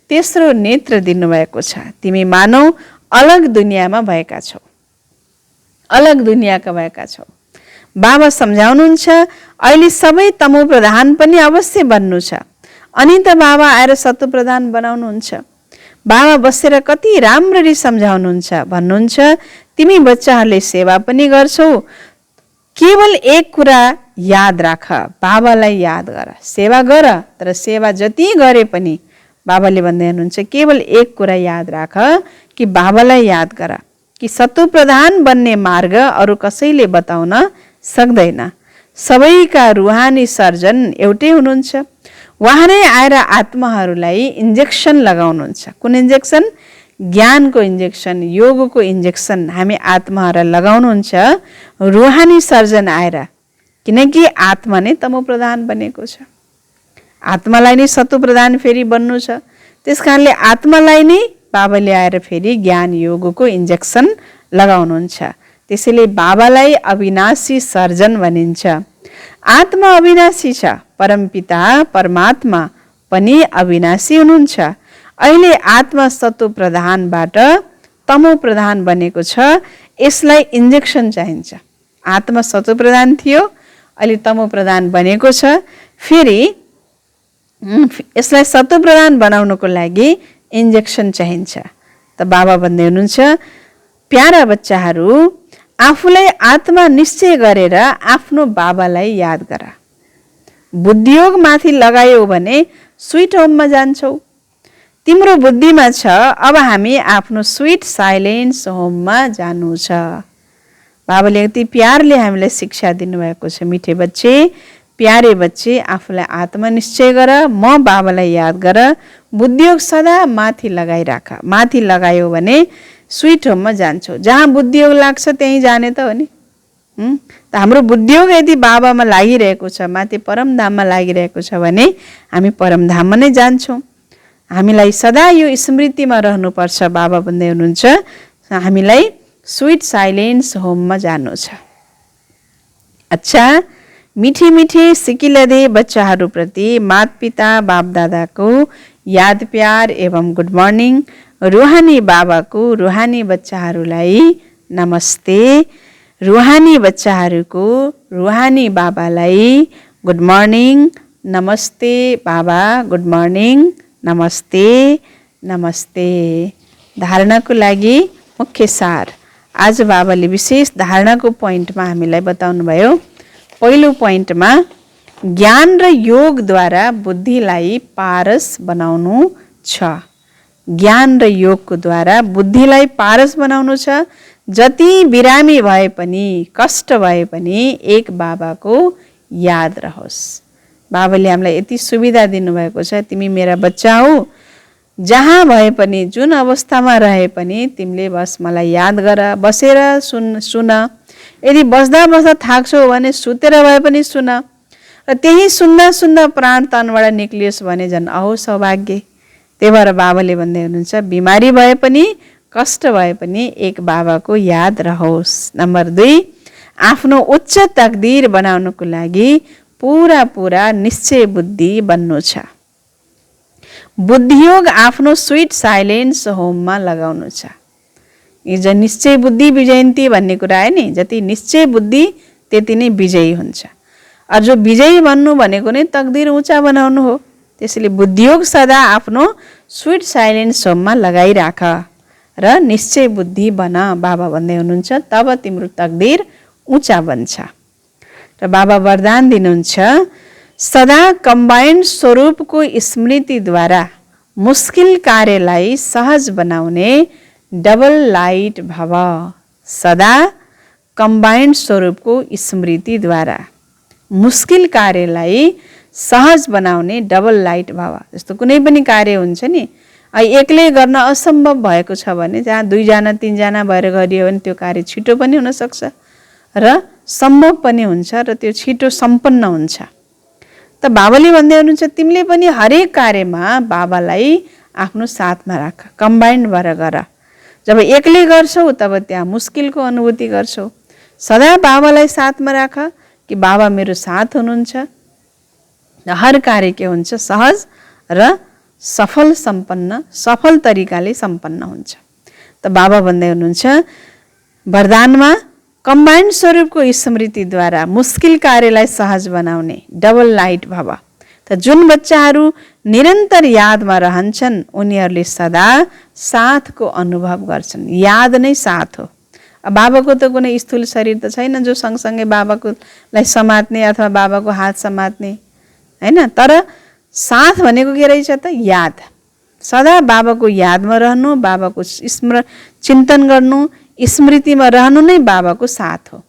तेस्रो नेत्र दिनुभएको छ। तिमी मानौ अलग दुनियाँमा भएका छौ, अलग दुनियाँका भएका छौ। बाबा सम्झाउनुहुन्छ अहिले सबै तमो प्रधान पनि अवश्य बन्नु छ। अनि त बाबा आएर सत्व प्रधान बनाउनुहुन्छ। बाबा बसेर कति राम्ररी सम्झाउनुहुन्छ। भन्नुहुन्छ तिमी बच्चाहरूले सेवा पनि गर्छौ, केवल एक कुरा याद राख, बाबालाई याद गर। सेवा गर, तर सेवा जति गरे पनि बाबाले भन्दै हुनुहुन्छ केवल एक कुरा याद राख कि बाबालाई याद गर, कि सत्व प्रधान बन्ने मार्ग अरू कसैले बताउन सक्दैन। सबैका रुहानी सर्जन एउटै हुनुहुन्छ। उहाँ नै आएर आत्माहरूलाई इन्जेक्सन लगाउनुहुन्छ। कुन इन्जेक्सन? ज्ञानको इन्जेक्सन, योगको इन्जेक्सन हामी आत्माहरूलाई लगाउनुहुन्छ। रुहानी सर्जन आएर, किनकि आत्मा नै तमो प्रधान बनेको छ। आत्मालाई नै सत्व प्रधान फेरि बन्नु छ। त्यस कारणले आत्मालाई नै बाबाले आएर फेरि ज्ञान योगको इन्जेक्सन लगाउनुहुन्छ। त्यसैले बाबालाई अविनाशी सर्जन भनिन्छ। आत्मा अविनाशी छ, परमपिता परमात्मा पनि अविनाशी हुनुहुन्छ। अहिले आत्मा सत्व प्रधानबाट तमो प्रधान बनेको छ। यसलाई इन्जेक्सन चाहिन्छ। आत्मा सत्व प्रधान थियो, अहिले तमो प्रधान बनेको छ। फेरि यसलाई सत्व प्रधान बनाउनको लागि इन्जेक्सन चाहिन्छ। त बाबा भन्दै हुनुहुन्छ प्यारा बच्चाहरू, आफूलाई आत्मा निश्चय गरेर आफ्नो बाबालाई याद गर। बुद्धियोग माथि लगायो भने स्विट होममा जान्छौ। तिम्रो बुद्धिमा छ अब हामी आफ्नो स्विट साइलेन्स होममा जानु छ। बाबाले यति प्यारले हामीलाई शिक्षा दिनुभएको छ। मिठे बच्चे, प्यारे बच्चे, आफूलाई आत्मा निश्चय गर, म बाबालाई याद गर। बुद्धियोग सदा माथि लगाइराख। माथि लगायो भने स्विट होममा जान्छौ। जहाँ बुद्धियोग लाग्छ त्यहीँ जाने त हो नि। त हाम्रो बुद्धियोग यदि बाबामा लागिरहेको छ, माथि परमधाममा लागिरहेको छ भने हामी परमधाममा नै जान्छौँ। हामीलाई सदा यो स्मृतिमा रहनुपर्छ। बाबा भन्दै हुनुहुन्छ हामीलाई स्विट साइलेन्स होममा जानु छ। अच्छा, मिठी मिठी सिकिलदे बच्चाहरूप्रति माता-पिता बापदादाको याद प्यार एवं गुड मर्निङ। रुहानी बाबाको रुहानी बच्चाहरूलाई नमस्ते। रुहानी बच्चाहरूको रुहानी बाबालाई गुड मर्निङ। नमस्ते बाबा, गुड मर्निङ, नमस्ते नमस्ते। धारणाको लागि मुख्य सार आज बाबाले विशेष धारणाको पोइन्टमा हामीलाई बताउनु भयो। पहिलो पोइन्टमा ज्ञान र योगद्वारा बुद्धिलाई पारस बनाउनु छ। ज्ञान र योगको द्वारा बुद्धिलाई पारस बनाउनु छ। जति बिरामी भए पनि कष्ट भए पनि एक बाबाको याद रहोस्। बाबाले हामीलाई यति सुविधा दिनुभएको छ, तिमी मेरा बच्चा हौ, जहाँ भए पनि जुन अवस्थामा रहे पनि तिमीले बस मलाई याद गर, बसेर सुन। यदि बस्दा बस्दा थाक्छौ भने सुतेर भए पनि सुन, र त्यही सुन्दा सुन्दा प्राण तनबाट निक्लियोस् भने झन् अहो सौभाग्य। त्यही भएर बाबाले भन्दै हुनुहुन्छ बिमारी भए पनि कष्ट भए पनि एक बाबाको याद रहोस्। नम्बर 2, आफ्नो उच्च तकदीर बनाउनको लागि पूरा पूरा निश्चय बुद्धि बन्नु छ। बुद्धियोग आफ्नो स्वीट साइलेन्स होममा लगाउनु छ। हिजो निश्चय बुद्धि विजयन्ती भन्ने कुरा आयो नि, जति निश्चय बुद्धि त्यति नै विजयी हुन्छ। अझ जो विजयी बन्नु भनेको नै तकदीर उँचा बनाउनु हो। त्यसैले बुद्धियोग सदा आफ्नो स्वीट साइलेन्स होममा लगाइराख र निश्चय बुद्धि बन, बाबा भन्दै हुनुहुन्छ, तब तिम्रो तकदीर उँचा बन्छ। र बाबा वरदान दिनुहुन्छ सदा कम्बाइन्ड स्वरूपको स्मृतिद्वारा मुस्किल कार्यलाई सहज बनाउने डबल लाइट भव। सदा कम्बाइन्ड स्वरूपको स्मृतिद्वारा मुस्किल कार्यलाई सहज बनाउने डबल लाइट भव। जस्तो कुनै पनि कार्य हुन्छ नि, एक्लै गर्न असम्भव भएको छ भने जहाँ 2 जना 3 जना भएर गरियो भने त्यो कार्य छिटो पनि हुनसक्छ र सम्भव पनि हुन्छ र त्यो छिटो सम्पन्न हुन्छ। त बाबाले भन्दै हुनुहुन्छ तिमीले पनि हरेक कार्यमा बाबालाई आफ्नो साथमा राख, कम्बाइन्ड भएर गर। जब एक्लै गर्छौ तब त्यहाँ मुस्किलको अनुभूति गर्छौ। सदा बाबालाई साथमा राख कि बाबा मेरो साथ हुनुहुन्छ। हर कार्य के हुन्छ सहज र सफल तरिकाले सम्पन्न हुन्छ। त बाबा भन्दै हुनुहुन्छ वरदानमा कम्बाइन्ड स्वरूपको स्मृतिद्वारा मुस्किल कार्यलाई सहज बनाउने डबल लाइट भव। त जुन बच्चाहरू निरन्तर यादमा रहन्छन् उनीहरूले सदा साथको अनुभव गर्छन्। याद नै साथ हो। बाबाको त कुनै स्थूल शरीर त छैन जो सँगसँगै बाबाकोलाई समात्ने अथवा बाबाको हात समात्ने, हैन। तर साथ भनेको के रहेछ त? याद। सदा बाबाको यादमा रहनु, बाबाको चिन्तन गर्नु, स्मृतिमा रहनु नै बाबाको साथ हो।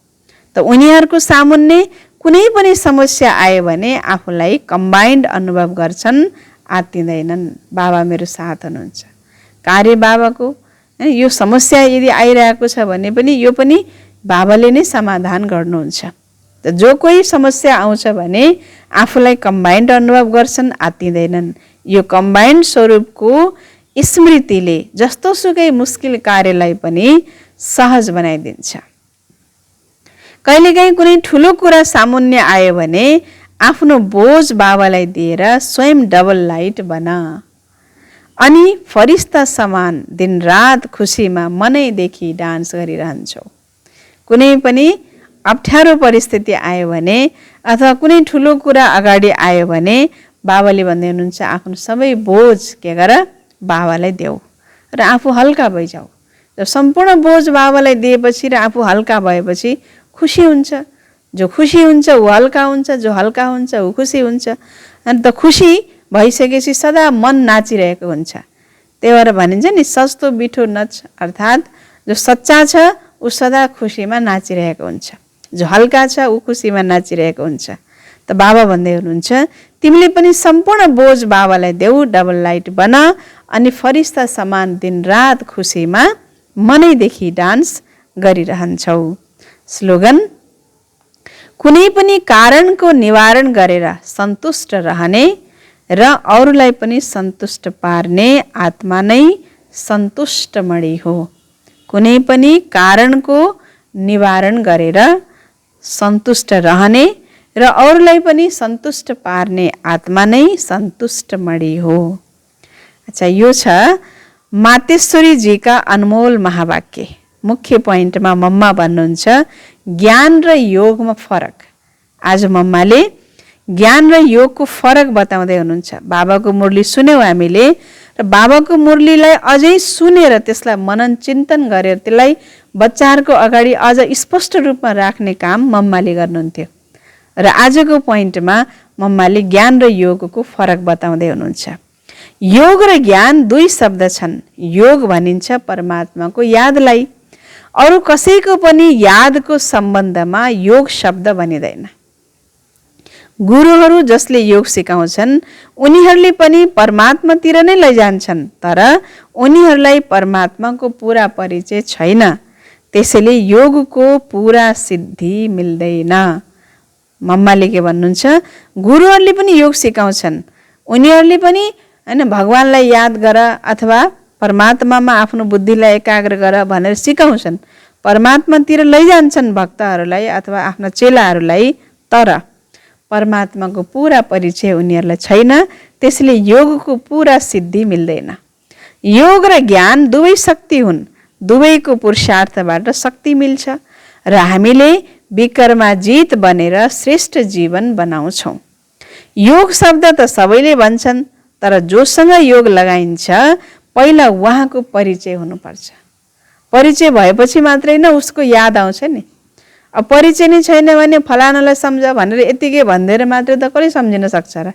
त उनीहरूको सामुन्ने कुनै पनि समस्या आयो भने आफूलाई कम्बाइन्ड अनुभव गर्छन्, आत्तिँदैनन्। बाबा मेरो साथ हुनुहुन्छ। कार्य बाबाको, यो समस्या यदि आइरहेको छ भने पनि यो पनि बाबाले नै समाधान गर्नुहुन्छ। त जो कोही समस्या आउँछ भने आफूलाई कम्बाइन्ड अनुभव गर्छन्, आत्तिँदैनन्। यो कम्बाइन्ड स्वरूपको स्मृतिले जस्तो सुकै मुस्किल कार्यलाई पनि सहज बनाइदिन्छ। कहिलेकाहीँ कुनै ठुलो कुरा सामुन्ने आयो भने आफ्नो बोझ बाबालाई दिएर स्वयं डबल लाइट बन। अनि फरिस्ता समान दिनरात खुसीमा मनैदेखि डान्स गरिरहन्छौ। कुनै पनि अप्ठ्यारो परिस्थिति आयो भने अथवा कुनै ठुलो कुरा अगाडि आयो भने बाबाले भन्दै हुनुहुन्छ आफ्नो सबै बोझ के गर बाबालाई देऊ र आफू हल्का भइजाऊ। जब सम्पूर्ण बोझ बाबालाई दिएपछि र आफू हल्का भएपछि खुसी हुन्छ। जो खुसी हुन्छ ऊ हल्का हुन्छ, जो हल्का हुन्छ ऊ खुसी हुन्छ। अनि त खुसी भइसकेपछि सदा मन नाचिरहेको हुन्छ। त्यही भएर भनिन्छ नि सस्तो बिठो नच, अर्थात् जो सच्चा छ ऊ सदा खुसीमा नाचिरहेको हुन्छ, जो हल्का छ ऊ खुसीमा नाचिरहेको हुन्छ। त बाबा भन्दै हुनुहुन्छ तिमीले पनि सम्पूर्ण बोझ बाबालाई देऊ, डबल लाइट बन, अनि फरिस्ता समान दिनरात खुसीमा मनैदेखि डान्स गरिरहन्छौ। स्लोगन कुनै पनि कारणको निवारण गरेर सन्तुष्ट रहने र अरूलाई पनि सन्तुष्ट पार्ने आत्मा नै सन्तुष्ट मणि हो। कुनै पनि कारणको निवारण गरेर सन्तुष्ट रहने र अरूलाई पनि सन्तुष्ट पार्ने आत्मा नै सन्तुष्ट मणि हो। अच्छा, यो छ मातेश्वरी जीका अनमोल महावाक्य। मुख्य पोइन्टमा मम्मा भन्नुहुन्छ ज्ञान र योगमा फरक। आज मम्माले ज्ञान र योगको फरक बताउँदै हुनुहुन्छ। बाबाको मुरली सुन्यौँ हामीले र बाबाको मुरलीलाई अझै सुनेर त्यसलाई मनन चिन्तन गरेर त्यसलाई बच्चाहरूको अगाडि अझ स्पष्ट रूपमा राख्ने काम मम्माले गर्नुहुन्थ्यो। र आजको पोइन्टमा मम्माले ज्ञान र योगको फरक बताउँदै हुनुहुन्छ। योग र ज्ञान दुई शब्द छन्। योग भनिन्छ परमात्माको यादलाई, अरू कसैको पनि यादको सम्बन्धमा योग शब्द भनिँदैन। गुरुहरू जसले योग सिकाउँछन् उनीहरूले पनि परमात्मातिर नै लैजान्छन्, तर उनीहरूलाई परमात्माको पुरा परिचय छैन, त्यसैले योगको पुरा सिद्धि मिल्दैन। मम्माले के भन्नुहुन्छ, गुरुहरूले पनि योग सिकाउँछन्, उनीहरूले पनि हैन भगवानलाई याद गर अथवा परमात्मामा आफ्नो बुद्धिलाई एकाग्र गर भनेर सिकाउँछन्, परमात्मातिर लैजान्छन् भक्तहरूलाई अथवा आफ्ना चेलाहरूलाई, तर परमात्माको पुरा परिचय उनीहरूलाई छैन, त्यसले योगको पुरा सिद्धि मिल्दैन। योग र ज्ञान दुवै शक्ति हुन्, दुवैको पुरुषार्थबाट शक्ति मिल्छ र हामीले विकर्माजित बनेर श्रेष्ठ जीवन बनाउँछौँ। योग शब्द त सबैले भन्छन्, तर जोसँग योग लगाइन्छ पहिला उहाँको परिचय हुनुपर्छ। परिचय भएपछि मात्रै न उसको याद आउँछ नि। अब परिचय नै छैन भने फलानालाई सम्झ भनेर यतिकै भनिदिएर मात्रै त कसले सम्झिन सक्छ र?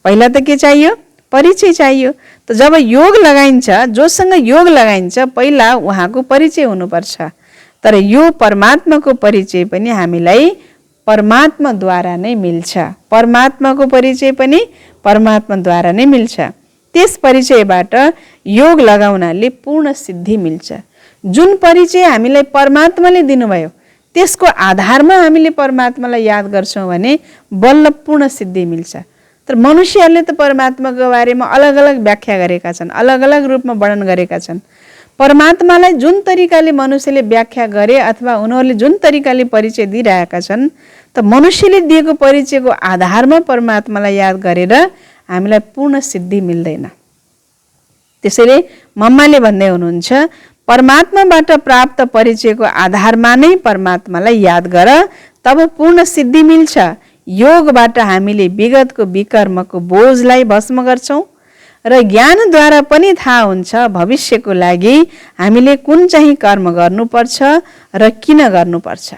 पहिला त के चाहियो? परिचय चाहियो। त जब योग लगाइन्छ, जोसँग योग लगाइन्छ पहिला उहाँको परिचय हुनुपर्छ। तर यो परमात्माको परिचय पनि हामीलाई परमात्माद्वारा नै मिल्छ। परमात्माको परिचय पनि परमात्माद्वारा नै मिल्छ। त्यस परिचयबाट योग लगाउनाले पूर्ण सिद्धि मिल्छ। जुन परिचय हामीलाई परमात्माले दिनुभयो त्यसको आधारमा हामीले परमात्मालाई याद गर्छौँ भने बल्ल पूर्ण सिद्धि मिल्छ। तर मनुष्यहरूले त परमात्माको बारेमा अलग अलग व्याख्या गरेका छन्, अलग अलग रूपमा वर्णन गरेका छन्। परमात्मालाई जुन तरिकाले मनुष्यले व्याख्या गरे अथवा उनीहरूले जुन तरिकाले परिचय दिइरहेका छन्, त मनुष्यले दिएको परिचयको आधारमा परमात्मालाई याद गरेर हामीलाई पूर्ण सिद्धि मिल्दैन। त्यसैले मम्माले भन्दै हुनुहुन्छ, परमात्माबाट प्राप्त परिचयको आधारमा नै परमात्मालाई याद गर, तब पूर्ण सिद्धि मिल्छ। योगबाट हामीले विगतको विकर्मको बोझलाई भस्म गर्छौँ र ज्ञानद्वारा पनि थाहा हुन्छ भविष्यको लागि हामीले कुन चाहिँ कर्म गर्नुपर्छ र किन गर्नुपर्छ।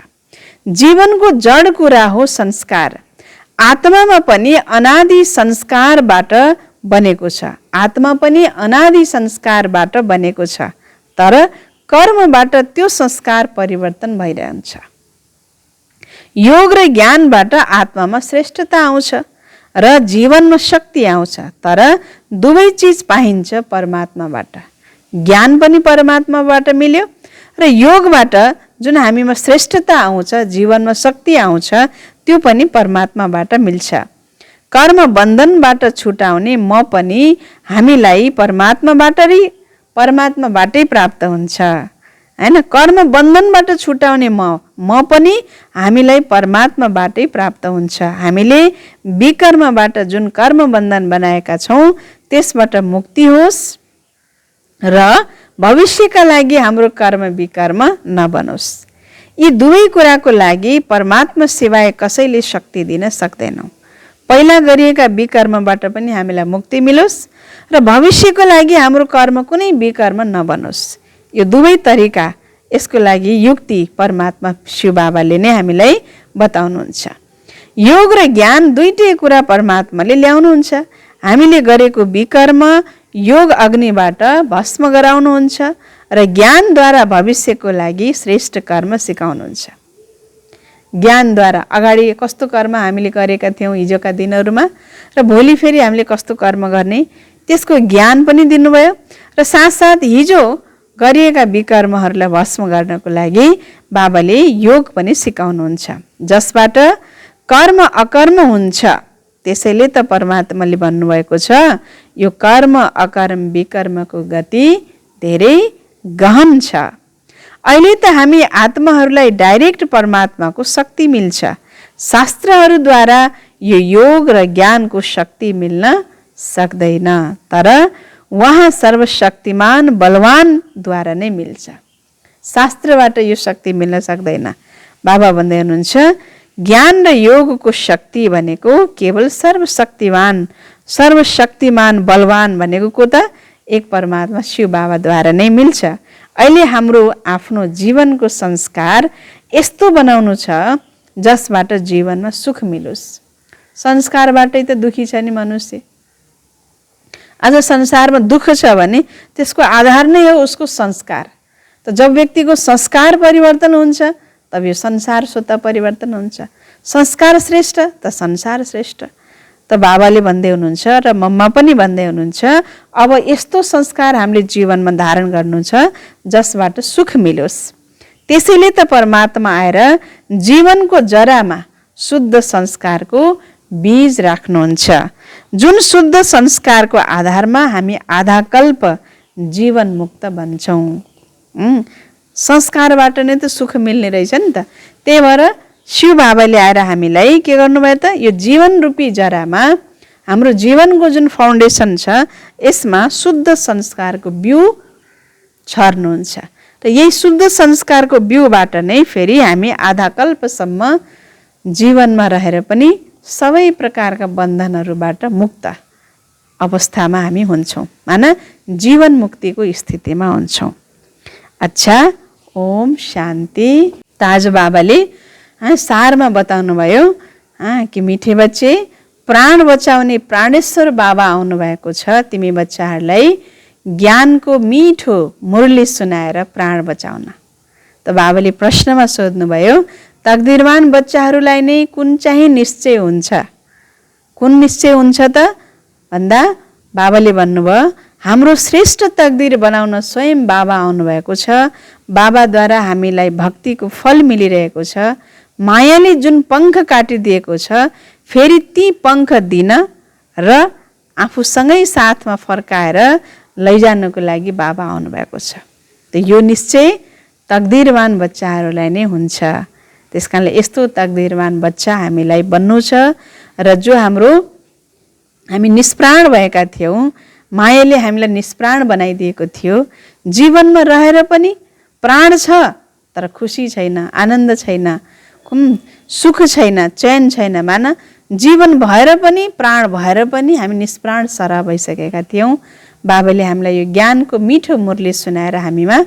जीवनको जड कुरा हो संस्कार। आत्मामा पनि अनादि संस्कारबाट बनेको छ। आत्मा पनि अनादि संस्कारबाट बनेको छ, तर कर्मबाट त्यो संस्कार परिवर्तन भइरहन्छ। योग र ज्ञानबाट आत्मामा श्रेष्ठता आउँछ र जीवनमा शक्ति आउँछ, तर दुवै चिज पाइन्छ परमात्माबाट। ज्ञान पनि परमात्माबाट मिल्यो र योगबाट जुन हामीमा श्रेष्ठता आउँछ, जीवनमा शक्ति आउँछ, त्यो पनि परमात्माबाट मिल्छ। कर्म बन्धनबाट छुटाउने म पनि हामीलाई परमात्माबाटै प्राप्त हुन्छ हैन। कर्म बन्धनबाट छुटाउने म पनि हामीलाई परमात्माबाटै प्राप्त हुन्छ। हामीले विकर्मबाट जुन कर्म बन्धन बनाएका छौँ त्यसबाट मुक्ति होस् र भविष्यका लागि हाम्रो कर्म विकर्म नबनोस्। यी दुवै कुराको लागि परमात्मा सिवाय कसैले शक्ति दिन सक्दैनौँ। पहिला गरिएका विकर्मबाट पनि हामीलाई मुक्ति मिलोस् र भविष्यको लागि हाम्रो कर्म कुनै विकर्म नबनोस्। यो दुवै तरिका, यसको लागि युक्ति परमात्मा शिव बाबाले नै हामीलाई बताउनुहुन्छ। योग र ज्ञान दुईटै कुरा परमात्माले ल्याउनुहुन्छ। हामीले गरेको विकर्म योग अग्निबाट भस्म गराउनुहुन्छ र ज्ञानद्वारा भविष्यको लागि श्रेष्ठ कर्म सिकाउनुहुन्छ। ज्ञानद्वारा अगाडि कस्तो कर्म हामीले गरेका थियौँ हिजोका दिनहरूमा र भोलि फेरि हामीले कस्तो कर्म गर्ने त्यसको ज्ञान पनि दिनुभयो र साथसाथ हिजो गरिएका विकर्महरूलाई भस्म गर्नको लागि बाबाले योग पनि सिकाउनुहुन्छ, जसबाट कर्म अकर्म हुन्छ। त्यसैले त परमात्माले भन्नुभएको छ, यो कर्म अकर्म विकर्मको गति धेरै गहन छ। अहिले त हामी आत्माहरूलाई डाइरेक्ट परमात्माको शक्ति मिल्छ। शास्त्रहरूद्वारा यो योग र ज्ञानको शक्ति मिल्न सक्दैन, तर उहाँ सर्वशक्तिमान बलवानद्वारा नै मिल्छ। शास्त्रबाट यो शक्ति मिल्न सक्दैन। बाबा भन्दै हुनुहुन्छ ज्ञान र योगको शक्ति भनेको केवल सर्वशक्तिमान बलवान भनेको त एक परमात्मा शिव बाबाद्वारा नै मिल्छ। अहिले हाम्रो आफ्नो जीवनको संस्कार यस्तो बनाउनु छ जसबाट जीवनमा सुख मिलोस्। संस्कारबाटै त दुखी छ नि मनुष्य। आज संसारमा दुःख छ भने त्यसको आधार नै हो उसको संस्कार। त जब व्यक्तिको संस्कार परिवर्तन हुन्छ तब यो संसार स्वतः परिवर्तन हुन्छ। संस्कार श्रेष्ठ त संसार श्रेष्ठ। त बाबाले भन्दै हुनुहुन्छ र मम्मा पनि भन्दै हुनुहुन्छ अब यस्तो संस्कार हामीले जीवनमा धारण गर्नु छ जसबाट सुख मिलोस्। त्यसैले त परमात्मा आएर जीवनको जरामा शुद्ध संस्कारको बीज राख्नुहुन्छ, जुन शुद्ध संस्कारको आधारमा हामी आधा कल्प जीवन मुक्त बन्छौँ। संस्कारबाट नै त सुख मिल्ने रहेछ नि त। त्यही भएर शिव बाबाले आएर हामीलाई के गर्नुभयो त, यो जीवन रूपी जरामा हाम्रो जीवनको जुन फाउन्डेसन छ यसमा शुद्ध संस्कारको बिउ छर्नुहुन्छ। र यही शुद्ध संस्कारको बिउबाट नै फेरि हामी आधा कल्पसम्म जीवनमा रहेर पनि सबै प्रकारका बन्धनहरूबाट मुक्त अवस्थामा हामी हुन्छौँ, माना जीवन मुक्तिको स्थितिमा हुन्छौँ। अच्छा, ओम शान्ति। ताज बाबाले सारमा बताउनु भयो कि मिठे बच्चे, प्राण बचाउने प्राणेश्वर बाबा आउनु भएको छ, तिमी बच्चाहरूलाई ज्ञानको मिठो मुरली सुनाएर प्राण बचाउन। त बाबाले प्रश्नमा सोध्नुभयो, तकदिरवान बच्चाहरूलाई नै कुन चाहिँ निश्चय हुन्छ? कुन निश्चय हुन्छ त भन्दा बाबाले भन्नुभयो, हाम्रो श्रेष्ठ तकदिर बनाउन स्वयं बाबा आउनुभएको छ। बाबाद्वारा हामीलाई भक्तिको फल मिलिरहेको छ। मायाले जुन पङ्ख काटिदिएको छ फेरि ती पङ्ख दिन र आफूसँगै साथमा फर्काएर लैजानुको लागि बाबा आउनुभएको छ। त यो निश्चय तकदिरवान बच्चाहरूलाई नै हुन्छ। त्यस कारणले यस्तो तकदिरवान बच्चा हामीलाई बन्नु छ र जो हामी निष्प्राण भएका थियौँ, मायाले हामीलाई निष्प्राण बनाइदिएको थियो। जीवनमा रहेर पनि प्राण छ तर खुसी छैन, आनन्द छैन, सुख छैन, चैन छैन। माना जीवन भएर पनि प्राण भएर पनि हामी निष्प्राण सरा भइसकेका थियौँ। बाबाले हामीलाई यो ज्ञानको मिठो मुरली सुनाएर हामीमा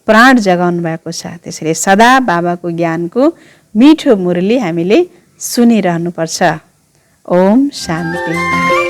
प्राण जगाउनु भएको छ। त्यसैले सदा बाबाको ज्ञानको मिठो मुरली हामीले सुनिरहनुपर्छ। ओम शान्ति।